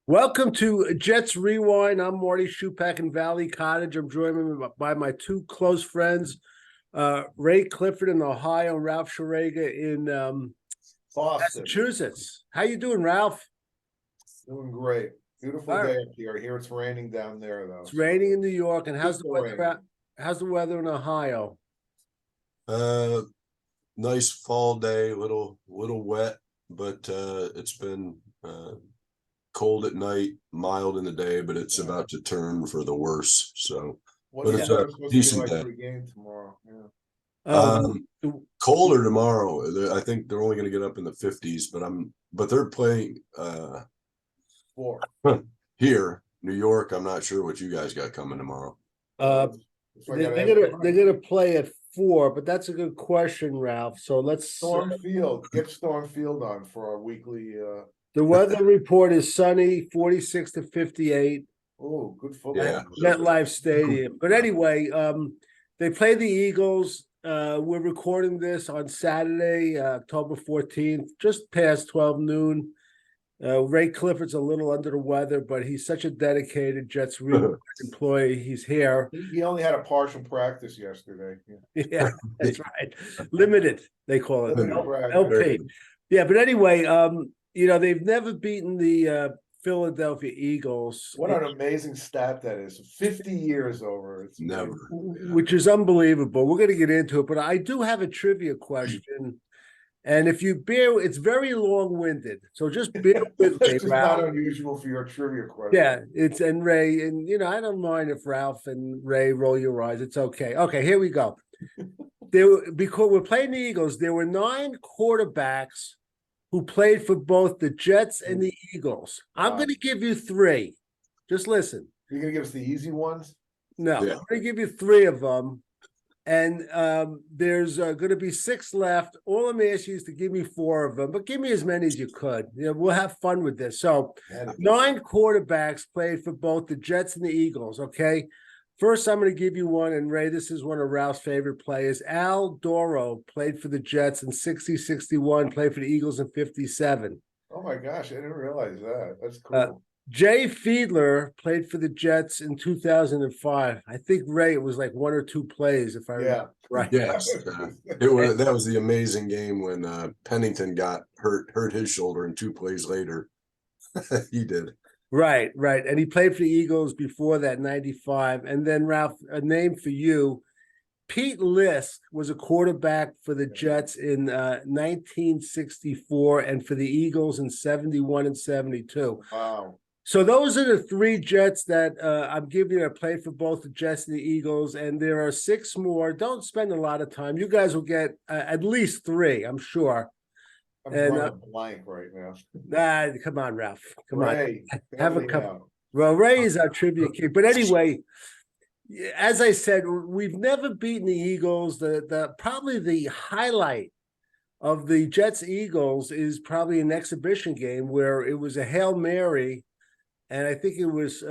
Welcome to Jets Rewind. I'm Marty Schupak in Valley Cottage. I'm joined by my two close friends, Ray Clifford in Ohio and Ralph Sharega in Boston. Massachusetts. How you doing, Ralph? Doing great. Beautiful All day right. up here. Here it's raining down there, though. It's raining in New York. And how's the weather rain. how's the weather in Ohio? Uh, Nice fall day, little wet, but it's been cold at night, mild in the day, but it's about to turn for the worse. So, What's but the it's a weather supposed to be decent like day. for the game tomorrow? Yeah. Um, Colder tomorrow. I think they're only going to get up in the 50s, but they're playing 4. here, New York. I'm not sure what you guys got coming tomorrow. they're gonna play at 4, but that's a good question, Ralph. So let's Storm Field. Get Storm Field on for our weekly. the weather report is sunny, 46 to 58. Oh, good football. Yeah. MetLife Stadium. But anyway, they play the Eagles. We're recording this on Saturday, October 14th, just past 12 noon. Ray Clifford's a little under the weather, but he's such a dedicated Jets employee. He's here. He only had a partial practice yesterday. Yeah, that's right. Limited, they call it. Limited LP. Yeah, but anyway, they've never beaten the Philadelphia Eagles. What an amazing stat that is. 50 years over. It's Never. Which is unbelievable. We're going to get into it, but I do have a trivia question. And if you bear, it's very long-winded, so just bear with me, It's Ralph. not unusual for your trivia question. Yeah, and Ray, and I don't mind if Ralph and Ray roll your eyes. It's okay. Okay, here we go. Because we're playing the Eagles, there were 9 quarterbacks who played for both the Jets and the Eagles. I'm going to give you 3. Just listen. You're going to give us the easy ones? No, Yeah. I'm going to give you 3 of them. And there's going to be 6 left. All I'm asking you is to give me 4 of them, but give me as many as you could. We'll have fun with this. So 9 quarterbacks played for both the Jets and the Eagles, okay? First, I'm going to give you one, and Ray, this is one of Ralph's favorite players. Al Doro played for the Jets in 60-61, played for the Eagles in 57. Oh my gosh, I didn't realize that. That's cool. Jay Fiedler played for the Jets in 2005. I think, Ray, it was like 1 or 2 plays, if I remember right. Yes, that was the amazing game when Pennington got hurt his shoulder, and 2 plays later, he did. Right. And he played for the Eagles before that, 95. And then, Ralph, a name for you. Pete Lisk was a quarterback for the Jets in 1964 and for the Eagles in 71 and 72. Wow. So those are the 3 Jets that I'm giving you that played for both the Jets and the Eagles, and there are 6 more. Don't spend a lot of time. You guys will get at least 3, I'm sure. I'm drawing blank right now. Come on, Ralph. Come Ray, on. Have a couple. out. Well, Ray is our trivia king. But anyway, as I said, we've never beaten the Eagles. Probably the highlight of the Jets Eagles is probably an exhibition game where it was a Hail Mary. And I think it was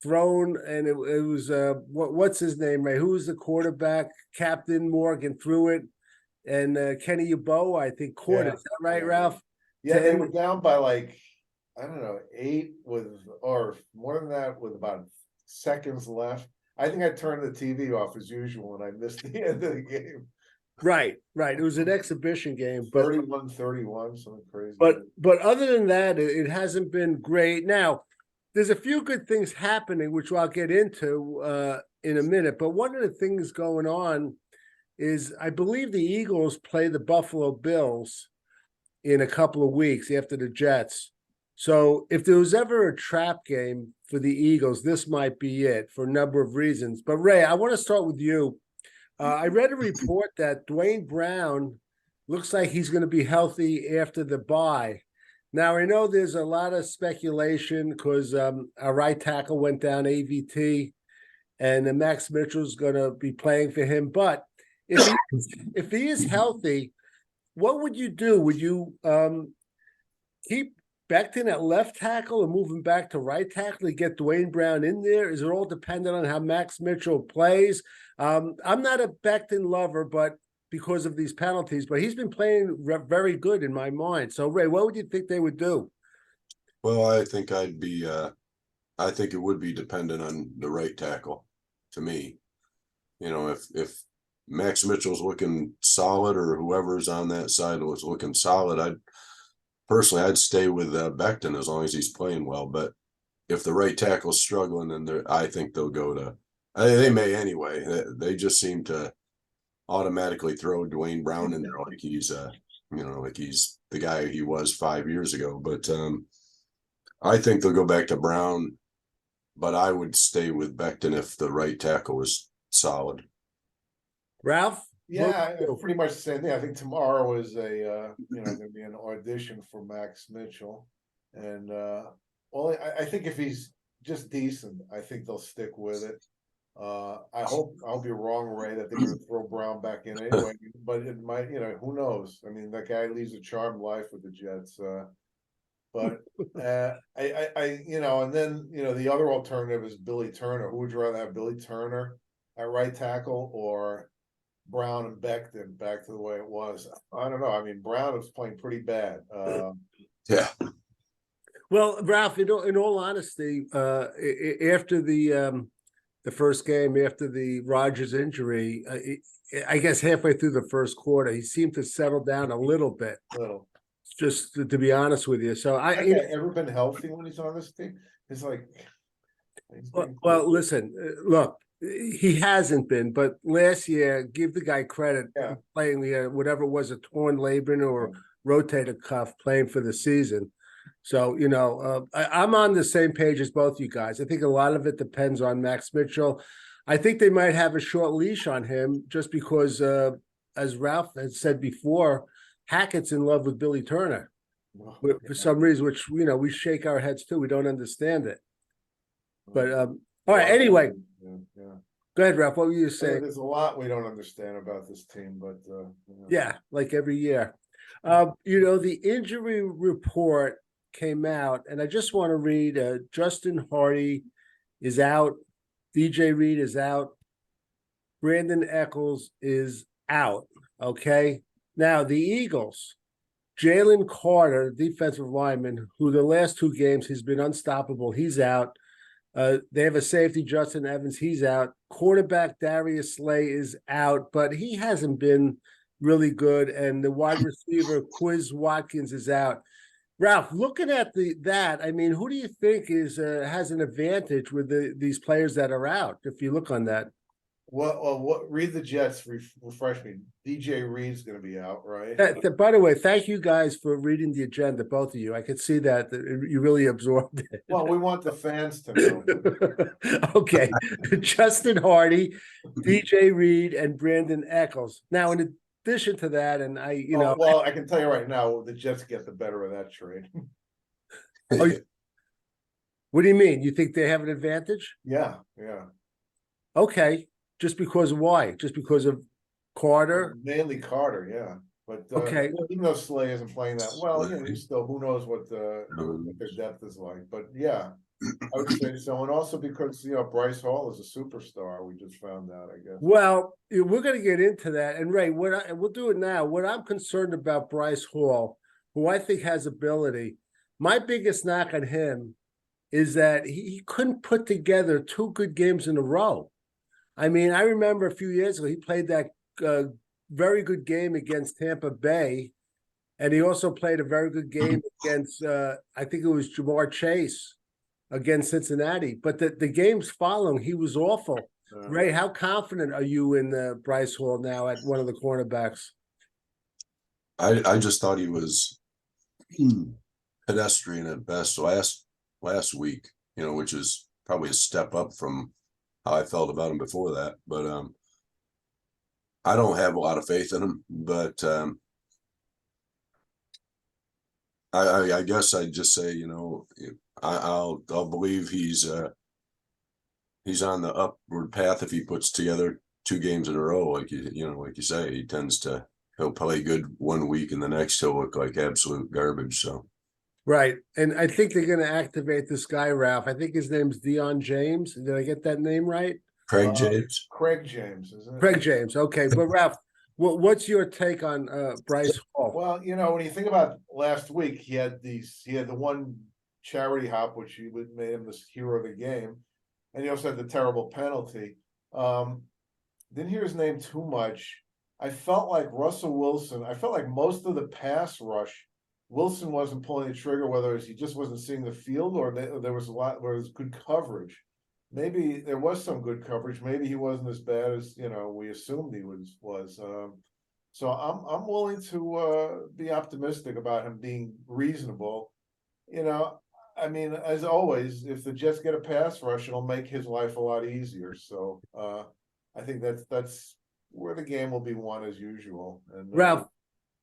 thrown, and it was what's his name, Ray? Who was the quarterback? Captain Morgan threw it, and Kenny Yeboah, I think, caught it. Is that right, Ralph? Yeah, they were down by like, I don't know, 8 or more than that with about seconds left. I think I turned the TV off as usual, and I missed the end of the game. Right. It was an exhibition game, but 31-31, something crazy. But other than that, it hasn't been great. Now, there's a few good things happening, which I'll get into in a minute. But one of the things going on is I believe the Eagles play the Buffalo Bills in a couple of weeks after the Jets. So if there was ever a trap game for the Eagles, this might be it for a number of reasons. But Ray, I want to start with you. I read a report that Dwayne Brown looks like he's going to be healthy after the bye. Now, I know there's a lot of speculation because our right tackle went down AVT, and Max Mitchell's going to be playing for him. But if he is healthy, what would you do? Would you keep Becton at left tackle and move him back to right tackle to get Dwayne Brown in there? Is it all dependent on how Max Mitchell plays? I'm not a Becton lover, but because of these penalties, but he's been playing very good in my mind. So, Ray, what would you think they would do? Well, I think I think it would be dependent on the right tackle to me. You know, if Max Mitchell's looking solid or whoever's on that side was looking solid, I'd stay with Becton as long as he's playing well. But if the right tackle's struggling, then I think they'll go to. They may anyway. They just seem to automatically throw Dwayne Brown in there like he's like he's the guy he was 5 years ago. But I think they'll go back to Brown, but I would stay with Becton if the right tackle was solid. Ralph? Yeah, pretty much the same thing. I think tomorrow is going to be an audition for Max Mitchell, and well, I think if he's just decent, I think they'll stick with it. I hope I'll be wrong, Ray, that they're going to throw Brown back in anyway. But it might, who knows? I mean, that guy leads a charmed life with the Jets. But and then the other alternative is Billy Turner. Who would you rather have, Billy Turner at right tackle or Brown and Becton back to the way it was? I don't know. I mean, Brown was playing pretty bad. Yeah. Well, Ralph, in all honesty, after the first game, after the Rodgers injury, I guess halfway through the first quarter, he seemed to settle down a little bit. Little. Just to be honest with you, so ever been healthy when he's on this team? It's like, well, listen, look, he hasn't been, but last year, give the guy credit playing whatever it was, a torn labrum or rotator cuff, playing for the season. So I'm on the same page as both you guys. I think a lot of it depends on Max Mitchell. I think they might have a short leash on him just because, as Ralph had said before, Hackett's in love with Billy Turner for some reason, which we shake our heads too. We don't understand it. But all right. Anyway, go ahead, Ralph. What were you saying? There's a lot we don't understand about this team, but yeah, like every year. The injury report came out, and I just want to read: Justin Hardy is out, DJ Reed is out, Brandon Eccles is out. Okay. Now, the Eagles, Jalen Carter, defensive lineman, who the last two games he's been unstoppable, he's out. They have a safety, Justin Evans, he's out. Quarterback Darius Slay is out, but he hasn't been really good. And the wide receiver, Quiz Watkins, is out. Ralph, looking at that, I mean, who do you think has an advantage with these players that are out, if you look on that? What read the Jets, refresh me. DJ Reed's going to be out, right? By the way, thank you guys for reading the agenda, both of you. I could see that you really absorbed it. Well, we want the fans to know. Okay. Justin Hardy, DJ Reed, and Brandon Eccles. Now, in addition to that, and well, I can tell you right now, the Jets get the better of that trade. What do you mean? You think they have an advantage? Yeah. Okay. Just because of why? Just because of Carter? Mainly Carter, yeah. But okay, even though Slay isn't playing that well, he's still, who knows what their depth is like. But yeah, I would say so. And also because Bryce Hall is a superstar, we just found out, I guess. Well, we're going to get into that. And Ray, we'll do it now. What I'm concerned about Bryce Hall, who I think has ability, my biggest knock on him is that he couldn't put together two good games in a row. I mean, I remember a few years ago, he played that very good game against Tampa Bay, and he also played a very good game against, I think it was Jamar Chase against Cincinnati. But the games following, he was awful. Ray, how confident are you in Bryce Hall now at one of the cornerbacks? I just thought he was pedestrian at best last week, which is probably a step up from how I felt about him before that. But I don't have a lot of faith in him. But I guess I'd just say, I'll believe he's on the upward path if he puts together two games in a row, like you say. He'll play good one week and the next he'll look like absolute garbage. So. Right. And I think they're going to activate this guy, Ralph. I think his name's Deion James. Did I get that name right? Craig James. Craig James, isn't it? Craig James. Okay. But Ralph, what's your take on Bryce Hall? Well, when you think about last week, he had the one charity hop, which he would made him this hero of the game. And he also had the terrible penalty. Didn't hear his name too much. I felt like Russell Wilson, I felt like most of the pass rush, Wilson wasn't pulling the trigger, whether it was he just wasn't seeing the field or there was a lot where it was good coverage. Maybe there was some good coverage. Maybe he wasn't as bad as we assumed he was. So I'm willing to be optimistic about him being reasonable. I mean, as always, if the Jets get a pass rush, it'll make his life a lot easier. So I think that's where the game will be won as usual. And Ralph,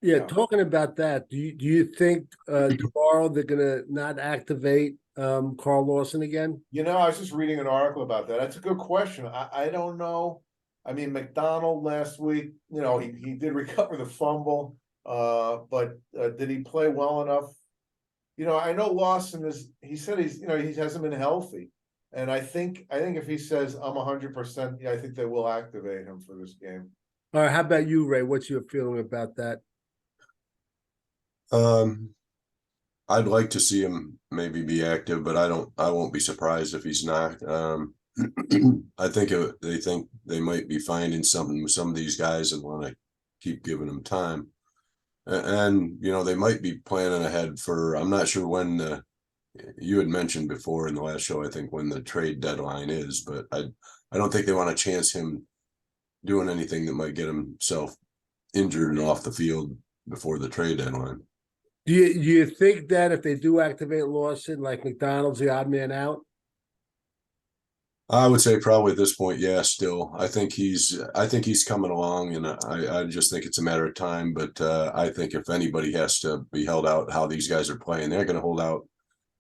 yeah. talking about that, do you think tomorrow they're gonna not activate Carl Lawson again? I was just reading an article about that. That's a good question. I don't know. I mean, McDonald last week, he did recover the fumble, but did he play well enough? I know Lawson he said he hasn't been healthy. And I think if he says I'm 100%, I think they will activate him for this game. All right, how about you, Ray? What's your feeling about that? I'd like to see him maybe be active, but I won't be surprised if he's not. I think they think they might be finding something with some of these guys and want to keep giving them time. And they might be planning ahead for, I'm not sure when you had mentioned before in the last show, I think when the trade deadline is, but I don't think they want to chance him doing anything that might get himself injured and off the field before the trade deadline. Do you think that if they do activate Lawson, like McDonald's the odd man out? I would say probably at this point, yeah, still. I think he's coming along, and I just think it's a matter of time. But I think if anybody has to be held out, how these guys are playing, they're going to hold out.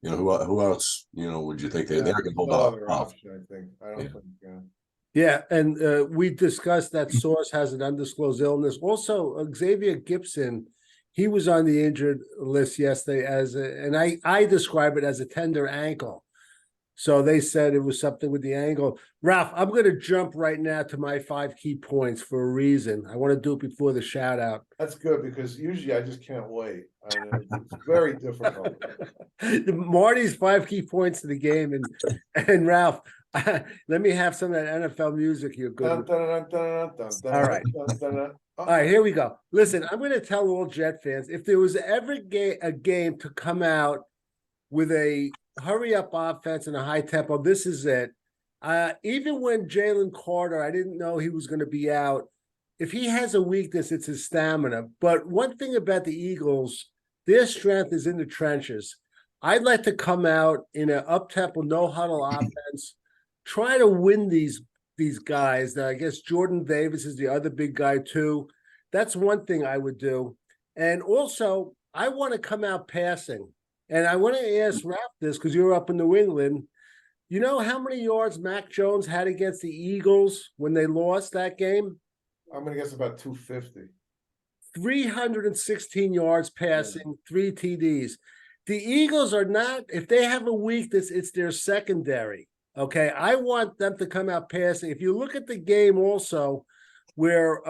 Who else? Would you think they're going to hold out? Option, I think. I don't think. Yeah, and we discussed that Source has an undisclosed illness. Also, Xavier Gibson, he was on the injured list yesterday and I describe it as a tender ankle. So they said it was something with the ankle. Ralph, I'm going to jump right now to my 5 key points for a reason. I want to do it before the shout out. That's good because usually I just can't wait. It's very difficult. Marty's 5 key points to the game, and Ralph, let me have some of that NFL music. You're good. All right. All right, here we go. Listen, I'm going to tell all Jet fans, if there was ever a game to come out with a hurry-up offense and a high tempo, this is it. Even when Jalen Carter, I didn't know he was going to be out. If he has a weakness, it's his stamina. But one thing about the Eagles, their strength is in the trenches. I'd like to come out in an up-tempo, no-huddle offense, try to win these guys. Now, I guess Jordan Davis is the other big guy too. That's one thing I would do. And also, I want to come out passing. And I want to ask Ralph this because you're up in New England. You know how many yards Mac Jones had against the Eagles when they lost that game? I'm going to guess about 250. 316 yards passing, 3 TDs. The Eagles are not, if they have a weakness, it's their secondary. Okay, I want them to come out passing. If you look at the game also where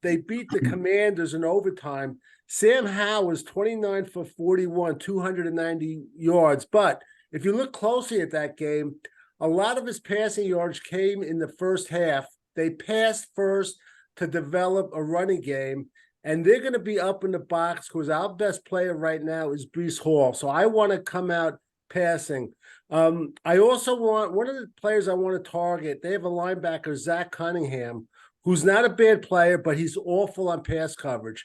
they beat the Commanders in overtime, Sam Howell was 29 for 41, 290 yards. But if you look closely at that game, a lot of his passing yards came in the first half. They passed first to develop a running game, and they're going to be up in the box because our best player right now is Breece Hall. So I want to come out passing. I also want, one of the players I want to target, they have a linebacker, Zach Cunningham, who's not a bad player, but he's awful on pass coverage.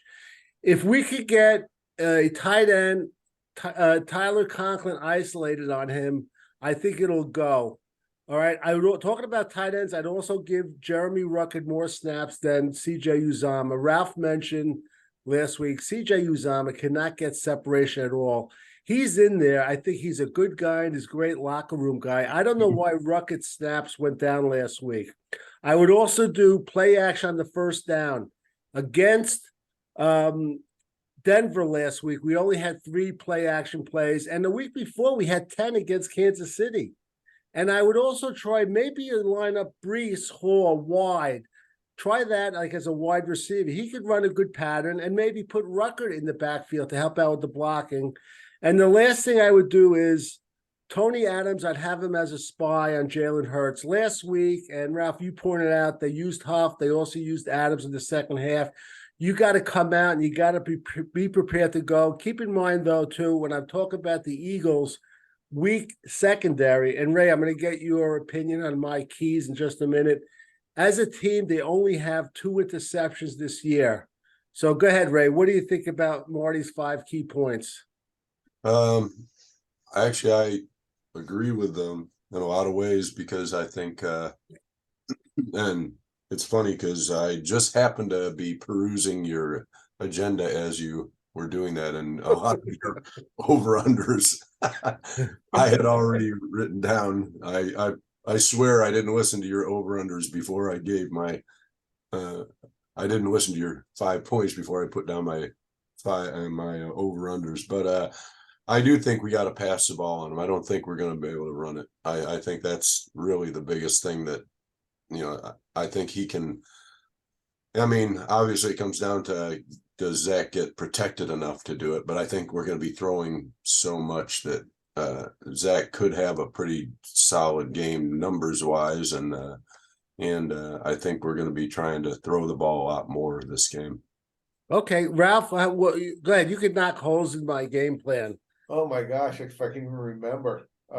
If we could get a tight end, Tyler Conklin isolated on him, I think it'll go. All right. Talking about tight ends, I'd also give Jeremy Ruckert more snaps than CJ Uzomah. Ralph mentioned last week, CJ Uzomah cannot get separation at all. He's in there. I think he's a good guy and he's a great locker room guy. I don't know why Ruckett's snaps went down last week. I would also do play action on the first down. Against Denver last week, we only had 3 play action plays. And the week before, we had 10 against Kansas City. And I would also try maybe line up Breece Hall wide. Try that like as a wide receiver. He could run a good pattern and maybe put Ruckert in the backfield to help out with the blocking. And the last thing I would do is Tony Adams, I'd have him as a spy on Jalen Hurts. Last week, and Ralph, you pointed out they used Huff. They also used Adams in the second half. You got to come out and you got to be prepared to go. Keep in mind, though, too, when I'm talking about the Eagles' weak secondary, and Ray, I'm going to get your opinion on my keys in just a minute. As a team, they only have 2 interceptions this year. So go ahead, Ray. What do you think about Marty's 5 key points? Actually, I agree with them in a lot of ways because I think, and it's funny because I just happened to be perusing your agenda as you were doing that, and a lot of your over-unders I had already written down. I swear I didn't listen to your over-unders before I gave my I didn't listen to your 5 points before I put down my over-unders, but I do think we got to pass the ball on him. I don't think we're going to be able to run it. I think that's really the biggest thing that, I think he can. I mean, obviously it comes down to, does Zach get protected enough to do it? But I think we're going to be throwing so much that Zach could have a pretty solid game numbers wise. And I think we're going to be trying to throw the ball a lot more this game. Okay, Ralph, go ahead. You could knock holes in my game plan. Oh my gosh, if I can even remember. I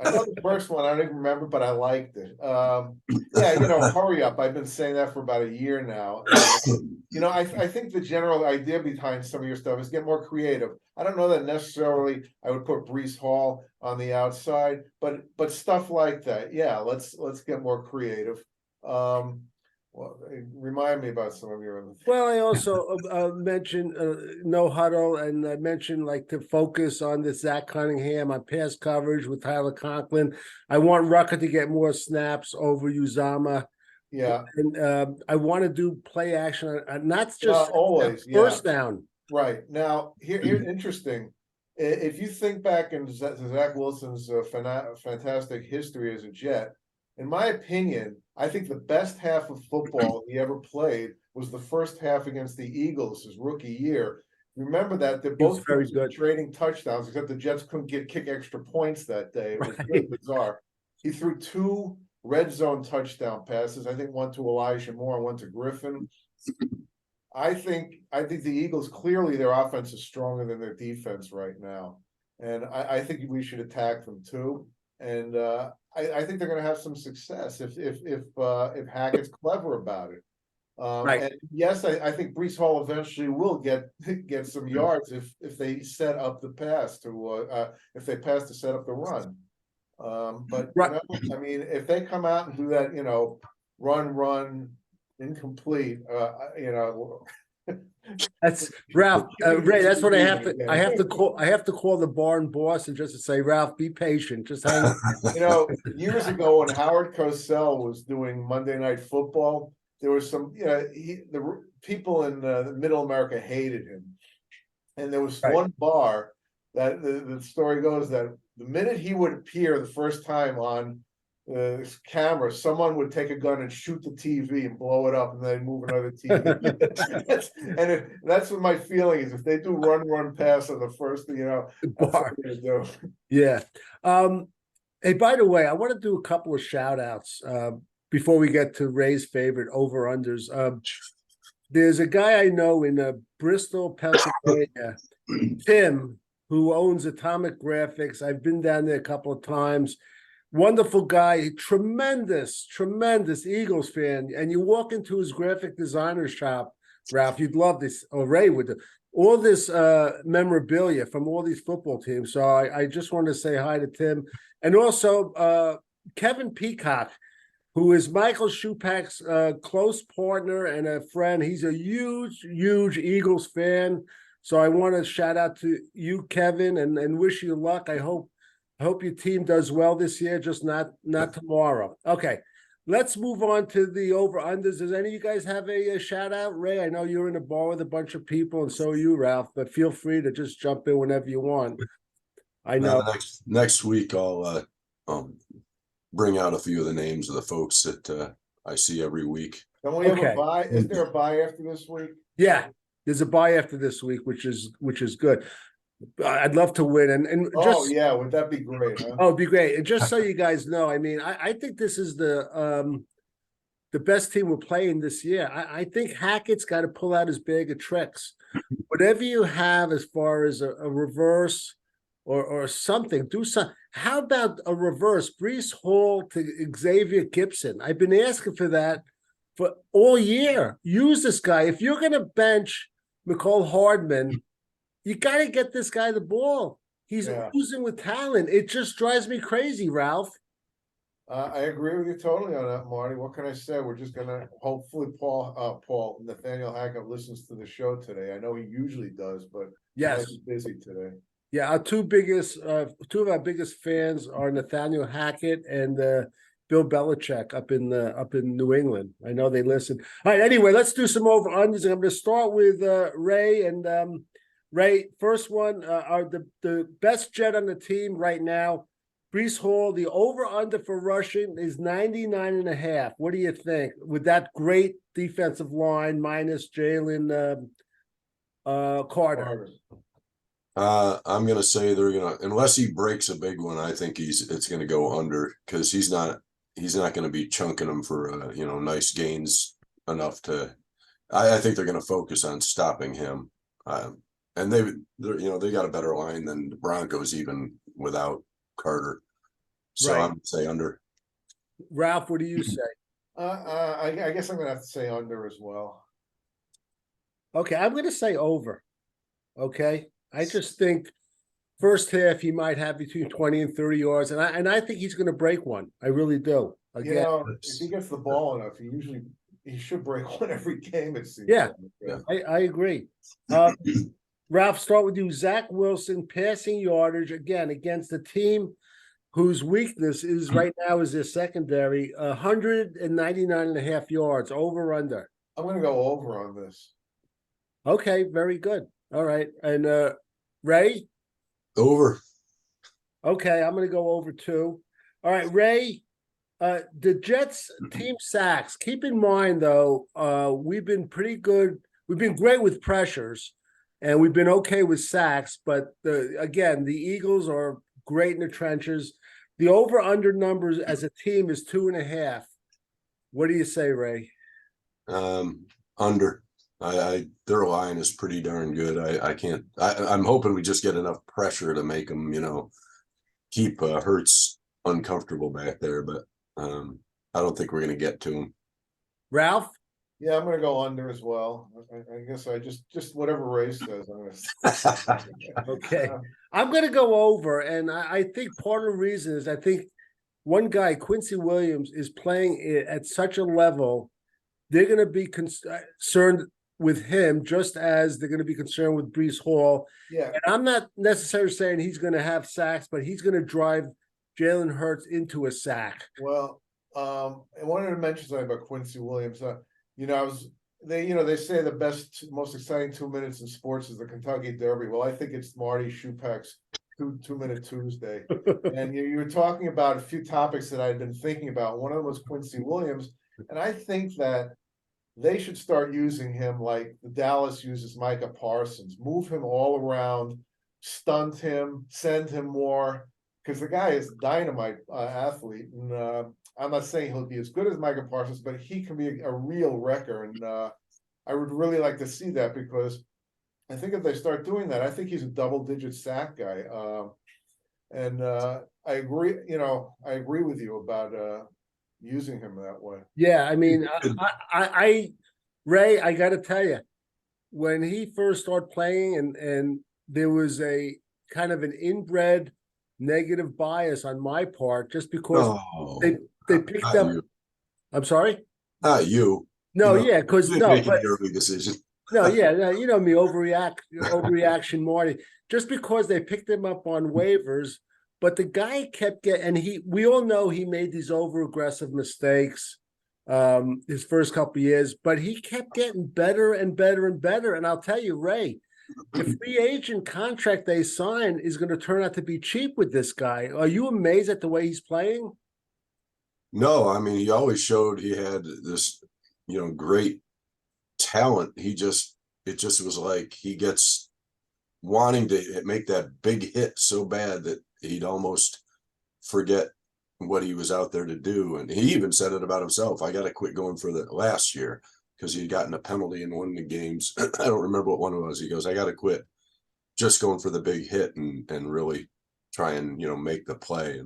know the first one, I don't even remember, but I liked it. Yeah, hurry up. I've been saying that for about a year now. I think the general idea behind some of your stuff is get more creative. I don't know that necessarily I would put Breece Hall on the outside, but stuff like that. Yeah, let's get more creative. Well, remind me about some of your other things. Well, I also mentioned no huddle, and I mentioned like to focus on the Zach Cunningham on pass coverage with Tyler Conklin. I want Rucker to get more snaps over Uzama. Yeah, and I want to do play action, not just always first down. Right now, here's interesting. If you think back in Zach Wilson's fantastic history as a Jet, in my opinion, I think the best half of football he ever played was the first half against the Eagles his rookie year. Remember that they're both very good, trading touchdowns, except the Jets couldn't kick extra points that day. It was really bizarre. He threw 2 red zone touchdown passes. I think one to Elijah Moore and one to Griffin. I think the Eagles, clearly their offense is stronger than their defense right now, and I think we should attack them too. And I think they're going to have some success if Hackett's clever about it. right? And yes, I think Breece Hall eventually will get some yards if they set up the pass if they pass to set up the run. But right. I mean, if they come out and do that, run incomplete, That's Ralph. Ray, that's what I have to. I have to call the barn boss and just to say, Ralph, be patient. Just hang on. Years ago when Howard Cosell was doing Monday Night Football, there was some, the people in Middle America hated him, and there was one bar that the story goes that the minute he would appear the first time on the camera, someone would take a gun and shoot the TV and blow it up, and then move another TV. That's what my feeling is. If they do run pass on the first, that's what they're gonna do. Yeah. Hey, by the way, I want to do a couple of shout outs before we get to Ray's favorite over unders. There's a guy I know in Bristol, Pennsylvania, Tim, who owns Atomic Graphics. I've been down there a couple of times. Wonderful guy, tremendous Eagles fan. And you walk into his graphic designer shop, Ralph, you'd love this, or Ray would, all this memorabilia from all these football teams. So I just want to say hi to Tim. And also Kevin Peacock, who is Michael Schupak's close partner and a friend. He's a huge Eagles fan. So I want to shout out to you, Kevin, and wish you luck. I hope your team does well this year, just not tomorrow. Okay, let's move on to the over-unders. Does any of you guys have a shout-out? Ray, I know you're in a bar with a bunch of people, and so are you, Ralph, but feel free to just jump in whenever you want. I know. Next week, I'll bring out a few of the names of the folks that I see every week. Don't we have a bye? Is there a bye after this week? Yeah, there's a bye after this week, which is good. I'd love to win, and Oh, just yeah, would that be great, huh? oh, it'd be great. And just so you guys know, I mean, I think this is the best team we're playing this year. I think Hackett's got to pull out his bag of tricks. Whatever you have as far as a reverse or something, do something. How about a reverse Brees Hall to Xavier Gibson? I've been asking for that for all year. Use this guy. If you're going to bench McCall Hardman, you got to get this guy the ball. He's Yeah. oozing with talent. It just drives me crazy, Ralph. I agree with you totally on that, Marty. What can I say? We're just gonna hopefully Paul Nathaniel Hackett listens to the show today. I know he usually does, but he might Yes. be busy today. Yeah, our two of our biggest fans are Nathaniel Hackett and Bill Belichick up in New England. I know they listen. All right, anyway, let's do some over unders. I'm going to start with Ray and Ray. First one, are the best Jet on the team right now. Brees Hall, the over under for rushing is 99.5. What do you think? With that great defensive line minus Jalen Carter. I'm gonna say they're gonna, unless he breaks a big one, I think it's gonna go under, because he's not gonna be chunking them for nice gains enough to. I think they're gonna focus on stopping him, and they got a better line than the Broncos even without Carter. So Right. I'm gonna say under. Ralph, what do you say? I guess I'm gonna have to say under as well. Okay, I'm going to say over. Okay, I just think first half he might have between 20 and 30 yards, and I think he's going to break one. I really do. Again, If he gets the ball enough, he should break one every game. It seems. Yeah. Like. I agree. Ralph, start with you. Zach Wilson passing yardage again against a team whose weakness is right now is their secondary. 199.5 yards, over under. I'm gonna go over on this. Okay, very good. All right, and Ray. Over. Okay, I'm going to go over too. All right, Ray. The Jets team sacks. Keep in mind, though, we've been pretty good. We've been great with pressures, and we've been okay with sacks. But again, the Eagles are great in the trenches. The over/under numbers as a team is 2.5. What do you say, Ray? Under. Their line is pretty darn good. I'm hoping we just get enough pressure to make them, keep Hurts uncomfortable back there, but I don't think we're going to get to him. Ralph? Yeah, I'm gonna go under as well. I guess I just whatever Ray says, I'm gonna. Okay. I'm going to go over, and I think part of the reason is I think one guy, Quincy Williams, is playing at such a level, they're going to be concerned with him just as they're going to be concerned with Brees Hall. Yeah. And I'm not necessarily saying he's going to have sacks, but he's going to drive Jalen Hurts into a sack. Well, I wanted to mention something about Quincy Williams. They say the best, most exciting 2 minutes in sports is the Kentucky Derby. Well, I think it's Marty Schupak's 2-minute Tuesday. And you were talking about a few topics that I'd been thinking about. One of them was Quincy Williams, and I think that they should start using him like the Dallas uses Micah Parsons. Move him all around, stunt him, send him more, because the guy is a dynamite athlete. And I'm not saying he'll be as good as Micah Parsons, but he can be a real wrecker. And I would really like to see that, because I think if they start doing that, I think he's a double-digit sack guy. And I agree. I agree with you about using him that way. Yeah, I mean, Ray, I got to tell you, when he first started playing, and there was a kind of an inbred negative bias on my part, just because they picked up. You. I'm sorry. Not you. No, yeah, because making the early decision. No, yeah, you know me, overreaction, Marty. Just because they picked him up on waivers, but the guy kept getting, and we all know he made these over aggressive mistakes his first couple of years, but he kept getting better and better and better. And I'll tell you, Ray, the free agent contract they signed is going to turn out to be cheap with this guy. Are you amazed at the way he's playing? No, I mean, he always showed he had this, great talent. It just was like he gets wanting to make that big hit so bad that he'd almost forget what he was out there to do. And he even said it about himself. I got to quit going for the last year because he'd gotten a penalty in one of the games. I don't remember what one it was. He goes, I got to quit just going for the big hit and really try and, make the play.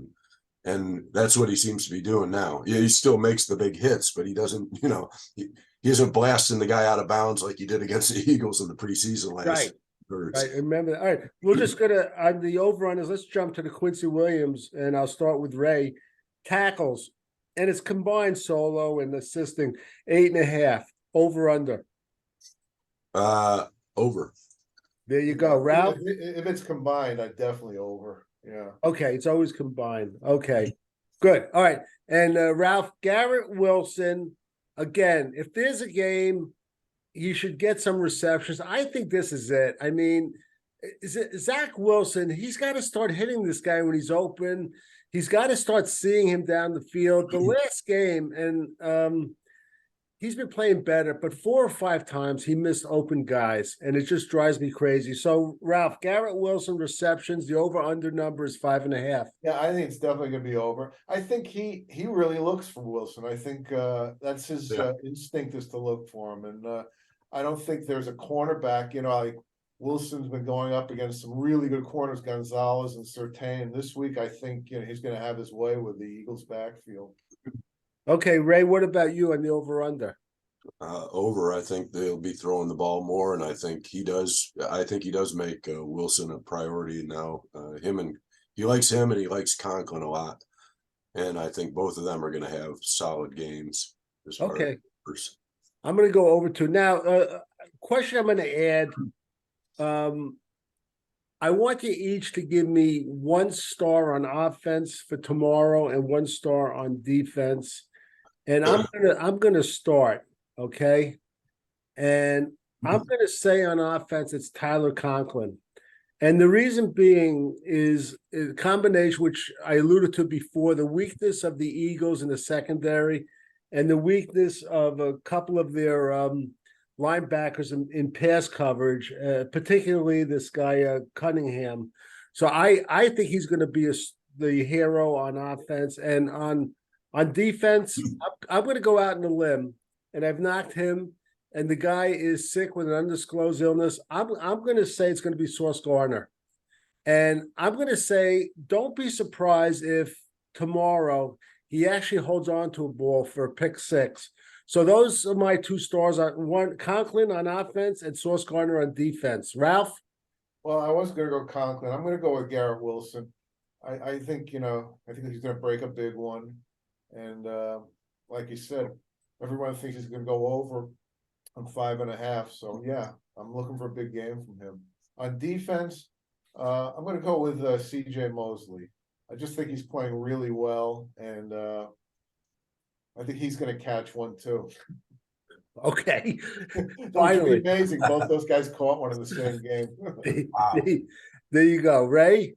And that's what he seems to be doing now. Yeah, he still makes the big hits, but he doesn't, he isn't blasting the guy out of bounds like he did against the Eagles in the preseason last Right. year. Right. Remember that. All right. We're just gonna on the over-unders. Let's jump to the Quincy Williams, and I'll start with Ray. Tackles, and it's combined solo and assisting 8.5 over/under. Over. There you go, Ralph. If it's combined, I definitely over. Yeah. Okay, it's always combined. Okay, good. All right, and Ralph, Garrett Wilson. Again, if there's a game, he should get some receptions. I think this is it. I mean, Zach Wilson? He's got to start hitting this guy when he's open. He's got to start seeing him down the field. The last game, and he's been playing better, but 4 or 5 times he missed open guys, and it just drives me crazy. So, Ralph, Garrett Wilson receptions, the over-under number is 5.5. Yeah, I think it's definitely going to be over. I think he really looks for Wilson. I think that's his instinct is to look for him. And I don't think there's a cornerback, like Wilson's been going up against some really good corners, Gonzalez and Surtain. This week, I think he's going to have his way with the Eagles' backfield. Okay, Ray, what about you on the over/under? Over. I think they'll be throwing the ball more, and I think he does. I think he does make Wilson a priority now. He likes him, and he likes Conklin a lot, and I think both of them are going to have solid games. Okay, I'm going to go over to now. Question I'm going to add. I want you each to give me 1 star on offense for tomorrow and 1 star on defense. And I'm gonna start, okay? And I'm gonna say on offense it's Tyler Conklin. And the reason being is a combination, which I alluded to before, the weakness of the Eagles in the secondary and the weakness of a couple of their linebackers in pass coverage, particularly this guy Cunningham. So I think he's going to be the hero on offense, and on defense. I'm going to go out on a limb, and I've knocked him. And the guy is sick with an undisclosed illness. I'm going to say it's going to be Sauce Gardner, and I'm going to say don't be surprised if tomorrow he actually holds on to a ball for a pick 6. So those are my 2 stars. One, Conklin on offense and Sauce Gardner on defense. Ralph? Well, I was going to go Conklin. I'm going to go with Garrett Wilson. I think, he's going to break a big one. And like you said, everyone thinks he's going to go over on 5.5. So, yeah, I'm looking for a big game from him. On defense, I'm going to go with C.J. Mosley. I just think he's playing really well. And I think he's going to catch one too. Okay. Finally. Amazing. Both those guys caught one in the same game. Wow. There you go. Ray?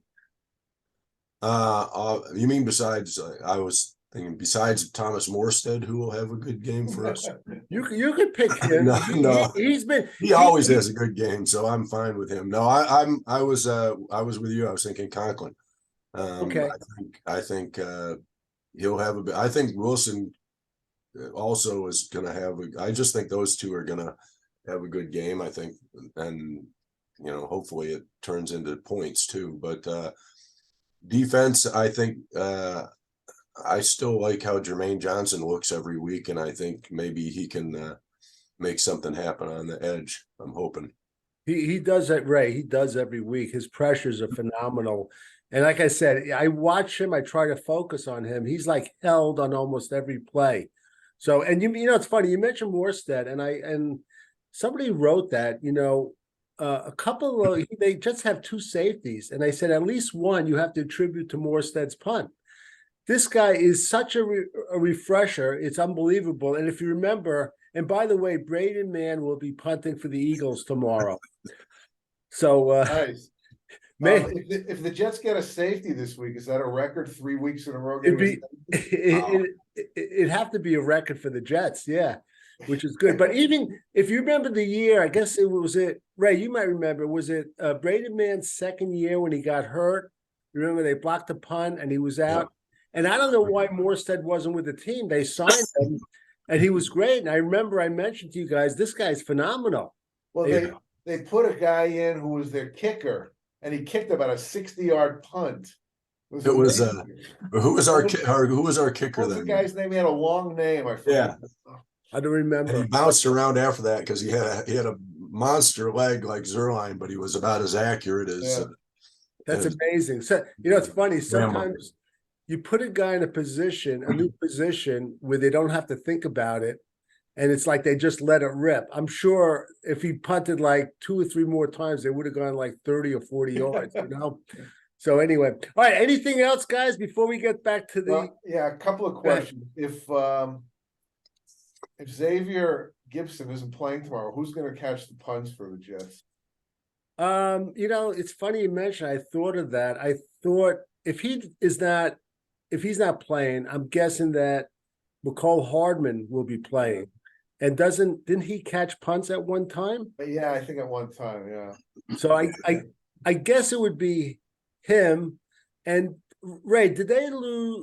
You mean besides, I was thinking besides Thomas Morstead, who will have a good game for us? You could pick him. No. He always has a good game, so I'm fine with him. No, I was with you. I was thinking Conklin. Okay. I think he'll have I think Wilson also is going to have I just think those two are going to have a good game, I think, and hopefully it turns into points too. But defense, I think I still like how Jermaine Johnson looks every week, and I think maybe he can make something happen on the edge. I'm hoping. He does that, Ray. He does every week. His pressures are phenomenal. And like I said, I watch him. I try to focus on him. He's like held on almost every play. So, and it's funny. You mentioned Morstead, and somebody wrote that, a couple of they just have 2 safeties, and I said at least one you have to attribute to Morstead's punt. This guy is such a refresher. It's unbelievable. And if you remember, and by the way, Braden Mann will be punting for the Eagles tomorrow. So, nice. Man, if the Jets get a safety this week, is that a record? 3 weeks in a row? It'd have to be a record for the Jets. Yeah. which is good. But even if you remember the year, I guess Ray, you might remember, was it Brady Mann's second year when he got hurt? Remember they blocked the punt and he was out? And I don't know why Morstead wasn't with the team. They signed him and he was great. And I remember I mentioned to you guys, this guy's phenomenal. Well, they put a guy in who was their kicker, and he kicked about a 60-yard punt. It was who was our kicker What's the then? guy's name? He had a long name. I forget. I don't And remember. he bounced around after that because he had a monster leg like Zerline, but he was about as accurate as. That's amazing. So it's funny. Sometimes you put a guy in a new position where they don't have to think about it, and it's like they just let it rip. I'm sure if he punted like 2 or 3 more times, they would have gone like 30 or 40 yards. So anyway, all right. Anything else, guys, before we get back to the? A couple of questions. If Xavier Gibson isn't playing tomorrow, who's going to catch the punts for the Jets? It's funny you mentioned. I thought of that. I thought if he's not playing, I'm guessing that McCall Hardman will be playing. And didn't he catch punts at one time? Yeah, I think at one time, yeah. So I guess it would be him. And Ray, did they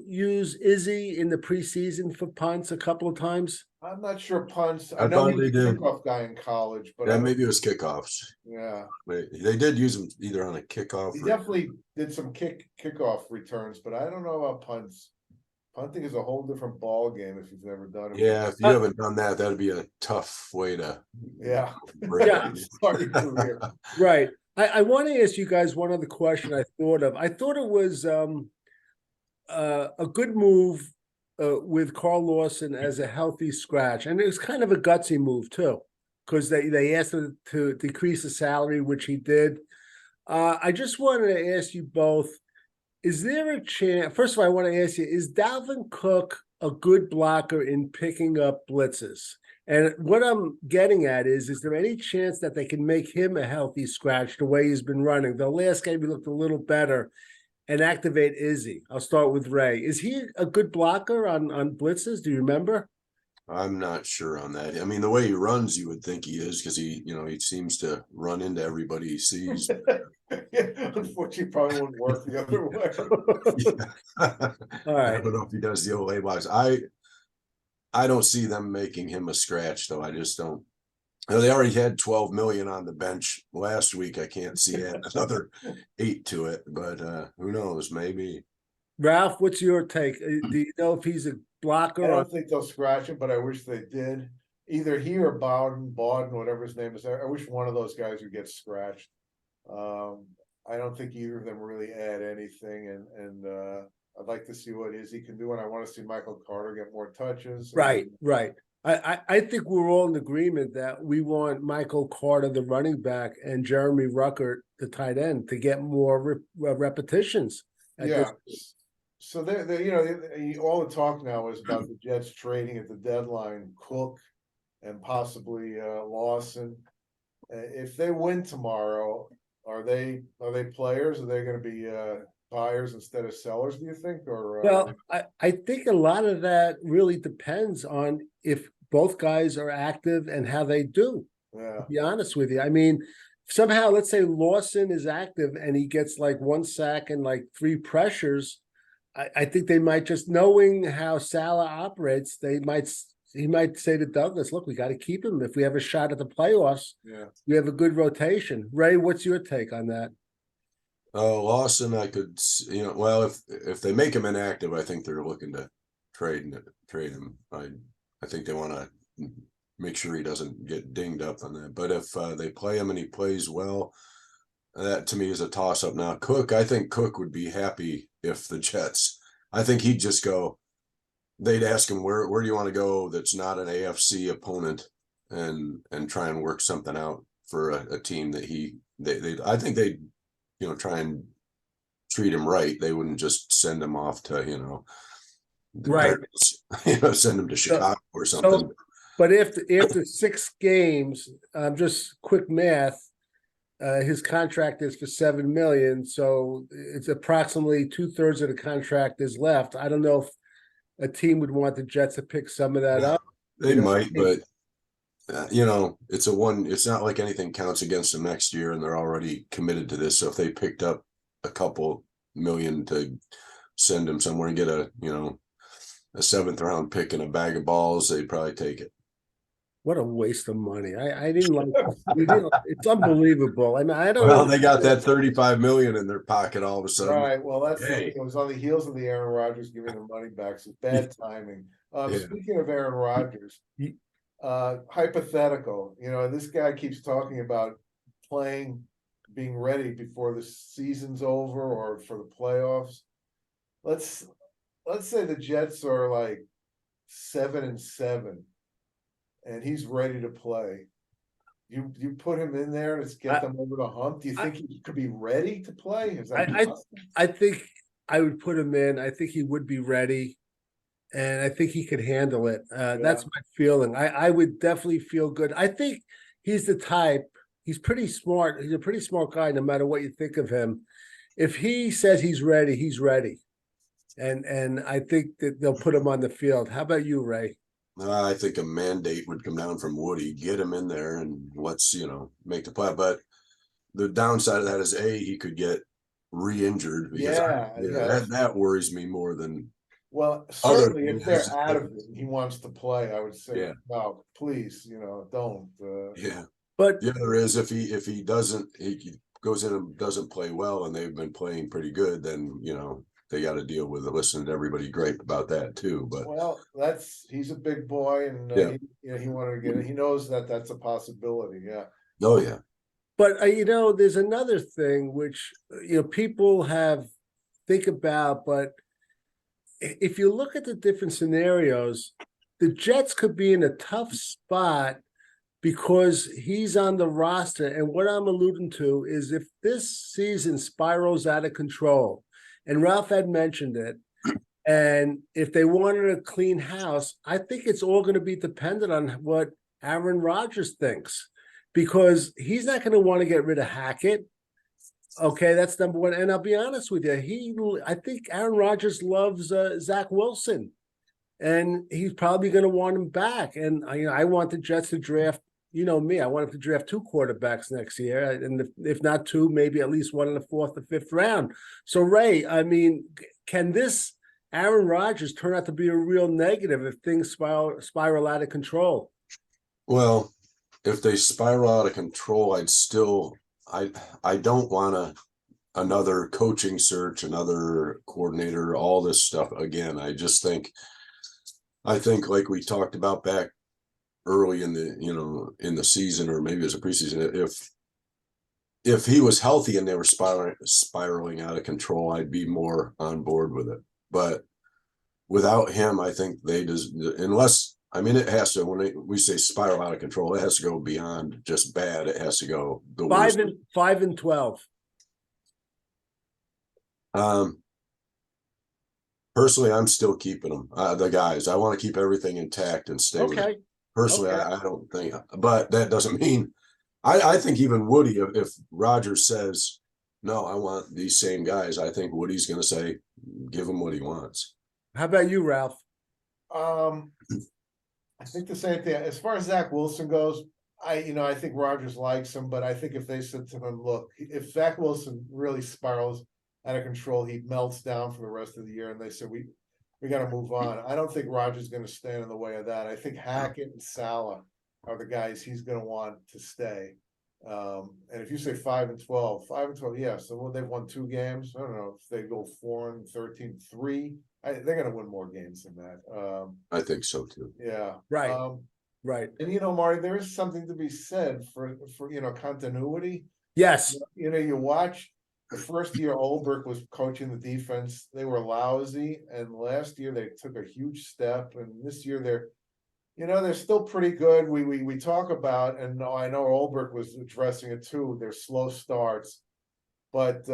use Izzy in the preseason for punts a couple of times? I'm not sure punts. I know thought he was they a did. kickoff guy in college, but maybe it was kickoffs. Yeah, they did use him either on a kickoff. He definitely did some kickoff returns, but I don't know about punts. Punting is a whole different ball game if you've never done it. Yeah, if you haven't done that, that'd be a tough way to. Start your career. Right. I want to ask you guys one other question I thought of. I thought it was a good move with Carl Lawson as a healthy scratch. And it was kind of a gutsy move too, because they asked him to decrease the salary, which he did. I just wanted to ask you both, is there a chance, first of all, I want to ask you, is Dalvin Cook a good blocker in picking up blitzes? And what I'm getting at is there any chance that they can make him a healthy scratch the way he's been running? The last game he looked a little better, and activate Izzy. I'll start with Ray. Is he a good blocker on blitzes? Do you remember? I'm not sure on that. I mean, the way he runs, you would think he is because he seems to run into everybody he sees. Unfortunately, probably wouldn't work the other way. All right. I don't know if he does the Olay box. I don't see them making him a scratch, though. I just don't. They already had 12 million on the bench last week. I can't see adding another 8 to it, but who knows? Maybe. Ralph, what's your take? Do you know if he's a blocker? I don't think they'll scratch him, but I wish they did. Either he or Bowden, whatever his name is. I wish one of those guys would get scratched. I don't think either of them really add anything, and I'd like to see what Izzy can do, and I want to see Michael Carter get more touches. Right. I think we're all in agreement that we want Michael Carter, the running back, and Jeremy Ruckert, the tight end, to get more repetitions. So all the talk now is about the Jets trading at the deadline Cook and possibly Lawson. If they win tomorrow, are they players? Are they going to be buyers instead of sellers? Do you think? Or well, I think a lot of that really depends on if both guys are active and how they do. Yeah. To be honest with you, I mean, somehow let's say Lawson is active and he gets like 1 sack and like 3 pressures. I think they might, just knowing how Salah operates, he might say to Douglas, look, we got to keep him. If we have a shot at the playoffs, we have a good rotation. Ray, what's your take on that? Lawson, I could, well, if they make him inactive, I think they're looking to trade him. I think they want to make sure he doesn't get dinged up on that. But if they play him and he plays well, that to me is a toss up. Now, Cook, I think Cook would be happy if the Jets, I think he'd just go, they'd ask him, where do you want to go that's not an AFC opponent, and try and work something out for a team that I think they'd, try and treat him right. They wouldn't just send him off to, right. Send him to Chicago or something. But after 6 games, just quick math, his contract is for $7 million, so it's approximately 2/3 of the contract is left. I don't know if a team would want the Jets to pick some of that up. They might, but it's not like anything counts against them next year, and they're already committed to this. So if they picked up a couple million to send him somewhere and get a 7th round pick and a bag of balls, they'd probably take it. What a waste of money. I didn't like we didn't it's unbelievable. I mean, I don't Well, they got understand. that 35 million in their pocket all of a sudden. Right, well, that's the thing. Hey, It was on the heels of the Aaron Rodgers giving the money back, so bad timing. yeah. Speaking of Aaron Rodgers, hypothetical, this guy keeps talking about playing, being ready before the season's over or for the playoffs. Let's say the Jets are like 7-7 and he's ready to play. You put him in there and get them over the hump. Do you think he could be ready to play? Is that possible? I think I would put him in. I think he would be ready, and I think he could handle it. That's my feeling. I would definitely feel good. I think he's the type. He's pretty smart. He's a pretty smart guy, no matter what you think of him. If he says he's ready, he's ready. And I think that they'll put him on the field. How about you, Ray? I think a mandate would come down from Woody, get him in there and let's, make the play. But the downside of that is he could get re-injured because that worries me more than well, certainly if they're out of it and he wants to play, I would say no, please, don't. But the other is if he doesn't, he goes in and doesn't play well and they've been playing pretty good, then they got to deal with it. Listen to everybody gripe about that too. But well, he's a big boy, and he wanted to get it. He knows that that's a possibility. Yeah. Oh yeah. But there's another thing which people think about. But if you look at the different scenarios, the Jets could be in a tough spot because he's on the roster. And what I'm alluding to is if this season spirals out of control, and Ralph had mentioned it, and if they wanted a clean house, I think it's all going to be dependent on what Aaron Rodgers thinks, because he's not going to want to get rid of Hackett. Okay, that's number one. And I'll be honest with you, I think Aaron Rodgers loves Zach Wilson, and he's probably going to want him back. And I want the Jets to draft. Me, I want him to draft 2 quarterbacks next year, and if not 2, maybe at least one in the 4th or 5th round. So, Ray, I mean, can this Aaron Rodgers turn out to be a real negative if things spiral out of control? Well, if they spiral out of control, I don't want another coaching search, another coordinator, all this stuff again. I think like we talked about back early in the season, or maybe it was a preseason, if he was healthy and they were spiraling out of control, I'd be more on board with it. But without him, I think it has to, when we say spiral out of control, it has to go beyond just bad. It has to go the 5-12. Personally, I'm still keeping them. The guys, I want to keep everything intact and stay with it. Personally, I don't think, but that doesn't mean. I think even Woody, if Rodgers says no, I want these same guys, I think Woody's going to say, give him what he wants. How about you, Ralph? I think the same thing. As far as Zach Wilson goes, I think Rodgers likes him, but I think if they said to him, look, if Zach Wilson really spirals out of control, he melts down for the rest of the year, and they said, we got to move on. I don't think Rodgers is going to stand in the way of that. I think Hackett and Salah are the guys he's going to want to stay. And if you say 5-12, yeah. So they've won 2 games. I don't know if they go 4-13, 3. They're going to win more games than that. I think so too. Yeah. Right. Right. And Marty, there is something to be said for continuity. Yes. You watch. The first year Olberg was coaching the defense, they were lousy, and last year they took a huge step, and this year they're still pretty good. We talk about, and I know Olberg was addressing it too, their slow starts, but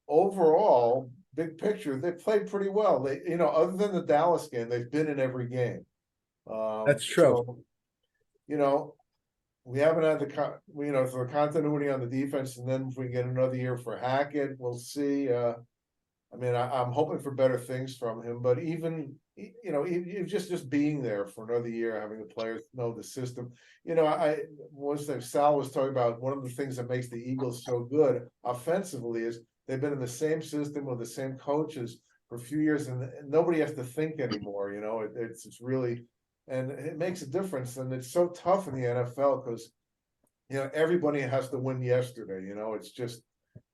overall, big picture, they played pretty well. They, other than the Dallas game, they've been in every game. That's true. So, we haven't had the continuity on the defense, and then if we get another year for Hackett, we'll see. I mean, I'm hoping for better things from him, but even, even just being there for another year, having the players know the system. Sal was talking about one of the things that makes the Eagles so good offensively is they've been in the same system with the same coaches for a few years, and nobody has to think anymore. It's really, and it makes a difference, and it's so tough in the NFL because everybody has to win yesterday.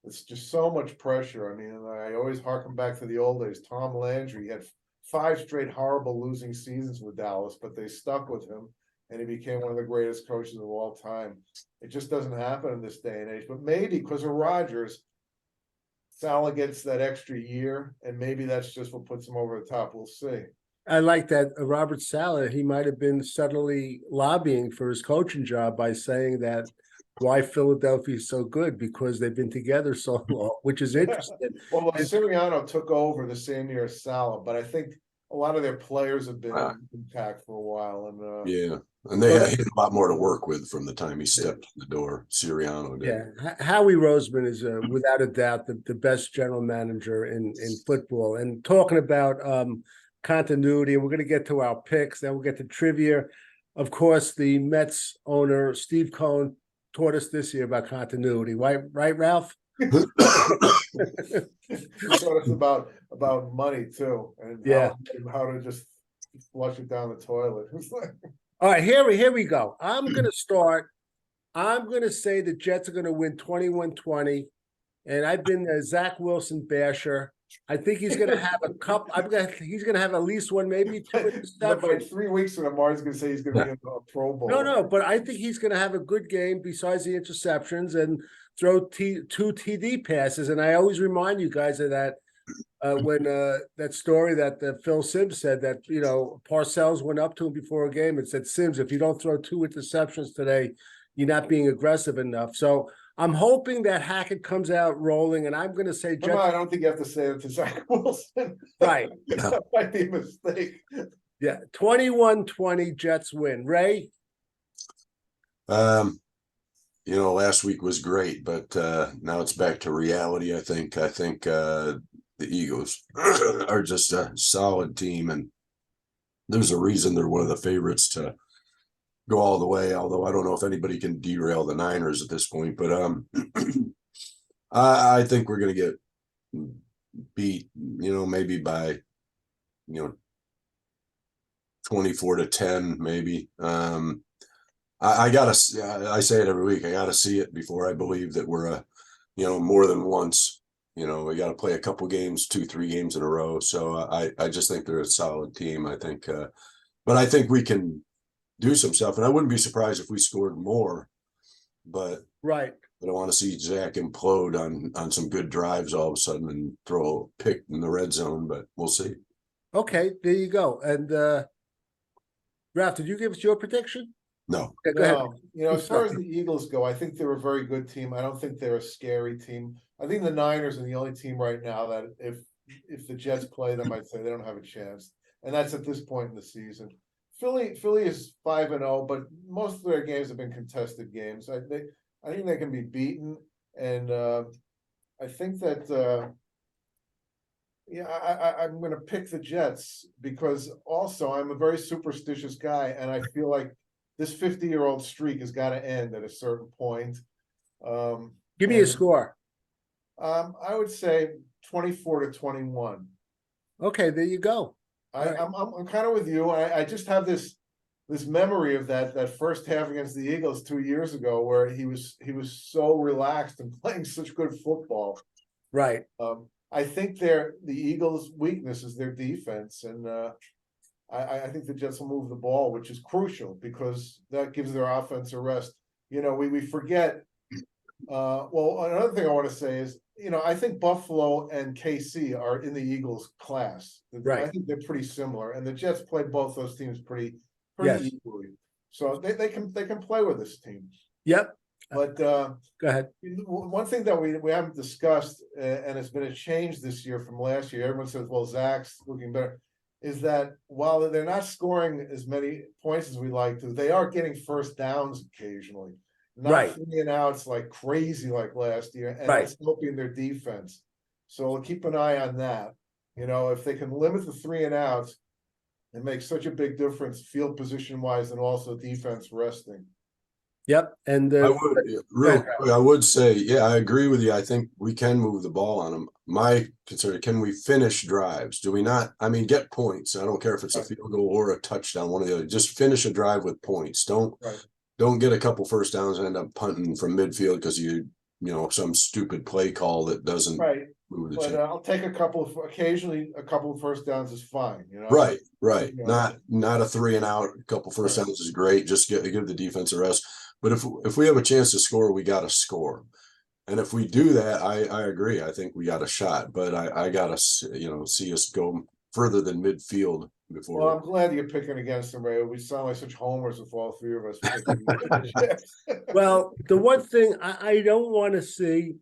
It's just so much pressure. I mean, I always harken back to the old days. Tom Landry had 5 straight horrible losing seasons with Dallas, but they stuck with him, and he became one of the greatest coaches of all time. It just doesn't happen in this day and age. But maybe because of Rodgers, Salah gets that extra year, and maybe that's just what puts him over the top. We'll see. I like that Robert Saleh, he might have been subtly lobbying for his coaching job by saying that why Philadelphia is so good because they've been together so long, which is interesting. Well, Sirianni took over the same year as Salah, but I think a lot of their players have been intact for a while. And yeah, and they had a lot more to work with from the time he stepped in the door. Sirianni did. Yeah, Howie Roseman is without a doubt the best general manager in football. And talking about continuity, and we're going to get to our picks, then we'll get to trivia. Of course, the Mets owner Steve Cohen taught us this year about continuity, right, Ralph? He taught us about money too, and how to just flush it down the toilet. All right, here we go. I'm going to start. I'm going to say the Jets are going to win 21-20, and I've been a Zach Wilson basher. I think he's going to have a couple. He's going to have at least one, maybe two interceptions. But by 3 weeks from tomorrow, he's going to say he's going to be in a Pro Bowl. No, but I think he's going to have a good game besides the interceptions and throw 2 TD passes. And I always remind you guys of that when that story that Phil Simms said that Parcells went up to him before a game and said, "Simms, if you don't throw 2 interceptions today, you're not being aggressive enough." So I'm hoping that Hackett comes out rolling, and I'm going to say Jets. I don't think you have to say it to Zach Wilson. Right. That might be a mistake. Yeah, 21-20 Jets win. Ray? Last week was great, but now it's back to reality. I think the Eagles are just a solid team, and there's a reason they're one of the favorites to go all the way, although I don't know if anybody can derail the Niners at this point. But I think we're going to get beat, maybe by 24-10, maybe. I say it every week. I gotta see it before I believe that we're more than once. We got to play a couple games, 2-3 games in a row. So I just think they're a solid team. I think, but I think we can do some stuff, and I wouldn't be surprised if we scored more. But right, I don't want to see Zach implode on some good drives all of a sudden and throw a pick in the red zone. But we'll see. Okay, there you go. And Ralph, did you give us your prediction? No. Okay, go ahead. As far as the Eagles go, I think they're a very good team. I don't think they're a scary team. I think the Niners are the only team right now that if the Jets play them, I'd say they don't have a chance. And that's at this point in the season. Philly is 5-0, but most of their games have been contested games. I think they can be beaten, and I think that I'm going to pick the Jets because also I'm a very superstitious guy, and I feel like this 50-year-old streak has got to end at a certain point. Give me a score. I would say 24-21. Okay, there you go. I'm kind of with you. I just have this memory of that first half against the Eagles 2 years ago, where he was so relaxed and playing such good football. Right. I think the Eagles' weakness is their defense, and I think the Jets will move the ball, which is crucial because that gives their offense a rest. We forget. Well, another thing I want to say is, I think Buffalo and KC are in the Eagles' class. Right. I think they're pretty similar, and the Jets play both those teams pretty Yes. equally. So they can play with this team. Yep. But go ahead. One thing that we haven't discussed, and it's been a change this year from last year. Everyone says, "Well, Zach's looking better." Is that while they're not scoring as many points as we like to, they are getting first downs occasionally. Not Right. 3 and outs like crazy like last year, and Right. it's helping their defense. So we'll keep an eye on that. You know, if they can limit the 3 and outs, it makes such a big difference field position wise and also defense resting. Yep. And I would real quick, I would say, yeah, I agree with you. I think we can move the ball on them. My concern, can we finish drives? Do we not? I mean, get points. I don't care if it's a field goal or a touchdown, one or the other. Just finish a drive with points. Don't get a couple first downs and end up punting from midfield because you know, some stupid play call that doesn't move the But chain. I'll take occasionally a couple of first downs is fine, you know. Right. You know. Not a 3 and out. A couple first downs is great. Just give the defense a rest. But if we have a chance to score, we got to score. And if we do that, I agree. I think we got a shot. But I gotta see us go further than midfield before. Well, I'm glad you're picking against them, Ray. We sound like such homers with all 3 of us. well, the one thing I don't want to see,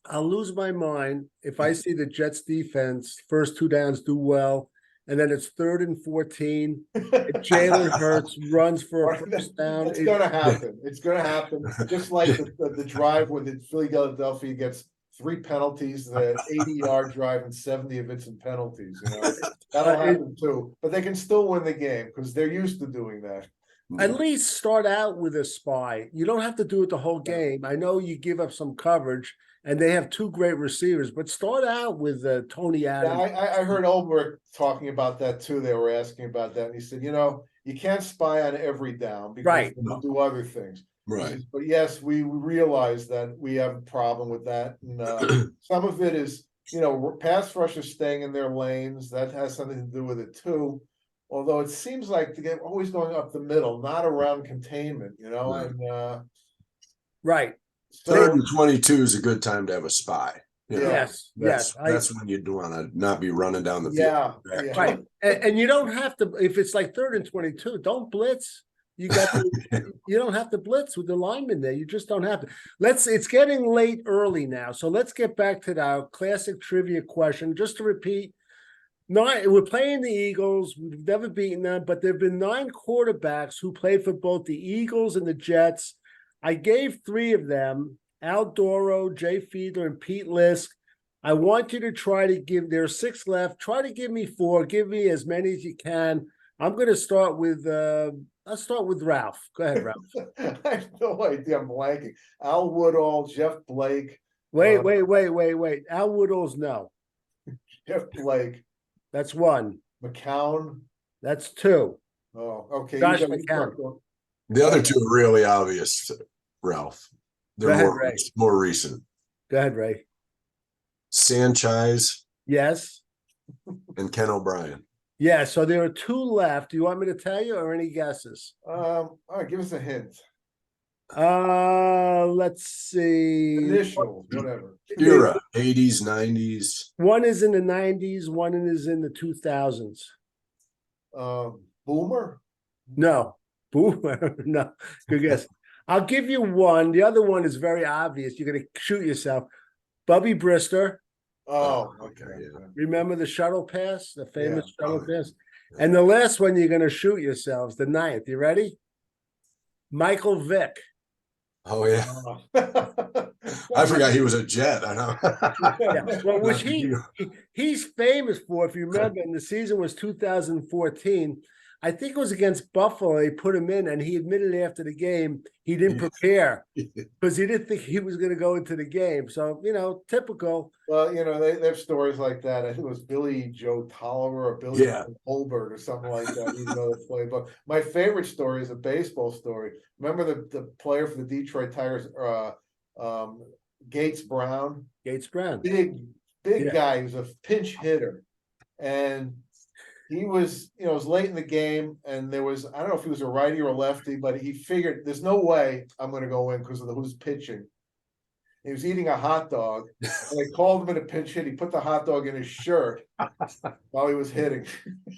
I'll lose my mind if I see the Jets defense first 2 downs do well, and then it's 3rd and 14. Jalen Hurts runs for a first down. It's going to happen. It's going to happen. Just like the drive when the Philadelphia gets 3 penalties, the 80-yard drive, and 70 of it's in penalties. You know, that'll happen too. But they can still win the game because they're used to doing that. At least start out with a spy. You don't have to do it the whole game. I know you give up some coverage, and they have 2 great receivers, but start out with Tony Adams. Yeah, I heard Olberg talking about that too. They were asking about that, and he said, you know, you can't spy on every down because we'll do other things. Right. But yes, we realize that we have a problem with that. And some of it is, you know, pass rushers staying in their lanes. That has something to do with it too. Although it seems like they're always going up the middle, not around containment, you know, right. 3rd and 22 is a good time to have a spy. You know, yes. That's when you'd want to not be running down the field. Yeah. Right. And you don't have to, if it's like 3rd and 22, don't blitz. You don't have to blitz with the lineman there. You just don't have to. It's getting late early now. So let's get back to our classic trivia question. Just to repeat, we're playing the Eagles. We've never beaten them, but there have been 9 quarterbacks who played for both the Eagles and the Jets. I gave 3 of them, Al Doro, Jay Fiedler, and Pete Lisk. I want you to try to there are 6 left. Try to give me 4. Give me as many as you can. I'm going to start with, I'll start with Ralph. Go ahead, Ralph. I have no idea. I'm blanking. Al Woodall, Jeff Blake. Wait. Al Woodall's no. Jeff Blake. That's 1. McCown. That's 2. Oh, okay. Josh McCown. The other 2 are really obvious, Ralph. They're more recent. Go ahead, Ray. Sanchez. Yes. And Ken O'Brien. Yeah, so there are 2 left. Do you want me to tell you or any guesses? All right, give us a hint. Let's see. Initials, whatever. Era, 80s, 90s. One is in the 90s, one is in the 2000s. Boomer? No. Boomer? No. Good guess. I'll give you one. The other one is very obvious. You're going to shoot yourself. Bubby Brister. Oh, okay. Yeah. Remember the shuttle pass, the famous shuttle pass? Yeah. And the last one you're going to shoot yourselves, the 9th. You ready? Michael Vick. Oh, yeah. I forgot he was a Jet. I know. Yeah. Well, which he's famous for, if you remember, and the season was 2014. I think it was against Buffalo. They put him in, and he admitted after the game he didn't prepare because he didn't think he was going to go into the game. So, you know, typical. Well, you know, they have stories like that. I think it was Billy Joe Tolliver or Billy Holbert or something like that. Even though they play, but my favorite story is a baseball story. Remember the player for the Detroit Tigers, Gates Brown? Gates Brown. Big guy. He was a pinch hitter. And he was, you know, it was late in the game, and there was, I don't know if he was a righty or a lefty, but he figured there's no way I'm going to go in because of who's pitching. He was eating a hot dog, and they called him in a pinch hit. He put the hot dog in his shirt while he was hitting.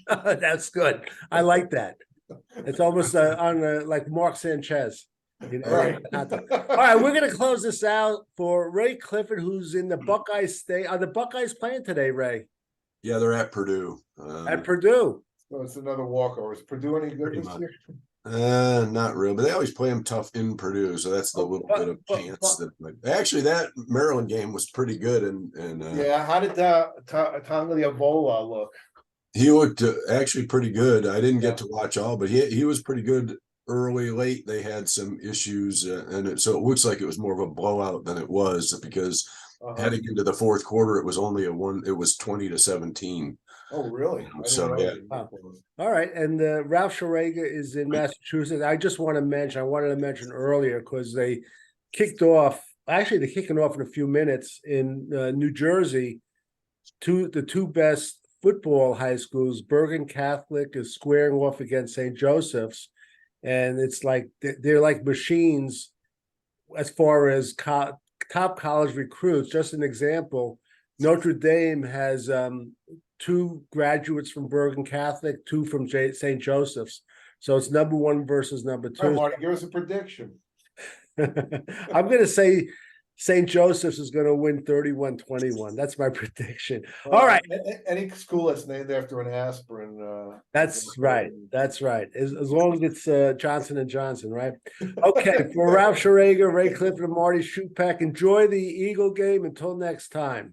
That's good. I like that. It's almost like Mark Sanchez. You know, right. All right, we're going to close this out for Ray Clifford, who's in the Buckeyes state. Are the Buckeyes playing today, Ray? Yeah, they're at Purdue. At Purdue. So it's another walkover. Is Purdue any good this year? Not real, but they always play them tough in Purdue, so that's the little bit of chance that actually that Maryland game was pretty good, and Yeah, how did Tagliavola look? he looked actually pretty good. I didn't Yeah. get to watch all, but he was pretty good early. Late they had some issues, so it looks like it was more of a blowout than it was because heading into the fourth quarter, it was only a one. It was 20-17. Oh, really? I didn't So know yeah. it was that close. All right, and Ralph Schrager is in Massachusetts. I just want to mention, I wanted to mention earlier because they kicked off. Actually, they're kicking off in a few minutes in New Jersey. The two best football high schools, Bergen Catholic is squaring off against St. Joseph's, and it's like they're like machines as far as top college recruits. Just an example, Notre Dame has two graduates from Bergen Catholic, two from St. Joseph's. So it's number one versus number All right, two. Marty, give us a prediction. I'm going to say St. Joseph's is going to win 31-21. That's my prediction. All right. Any school that's named after an aspirin. That's right. That's right. As long as it's Johnson & Johnson, right? Okay. For Ralph Schrager, Ray Clifford, and Marty Schupak, enjoy the Eagle game. Until next time.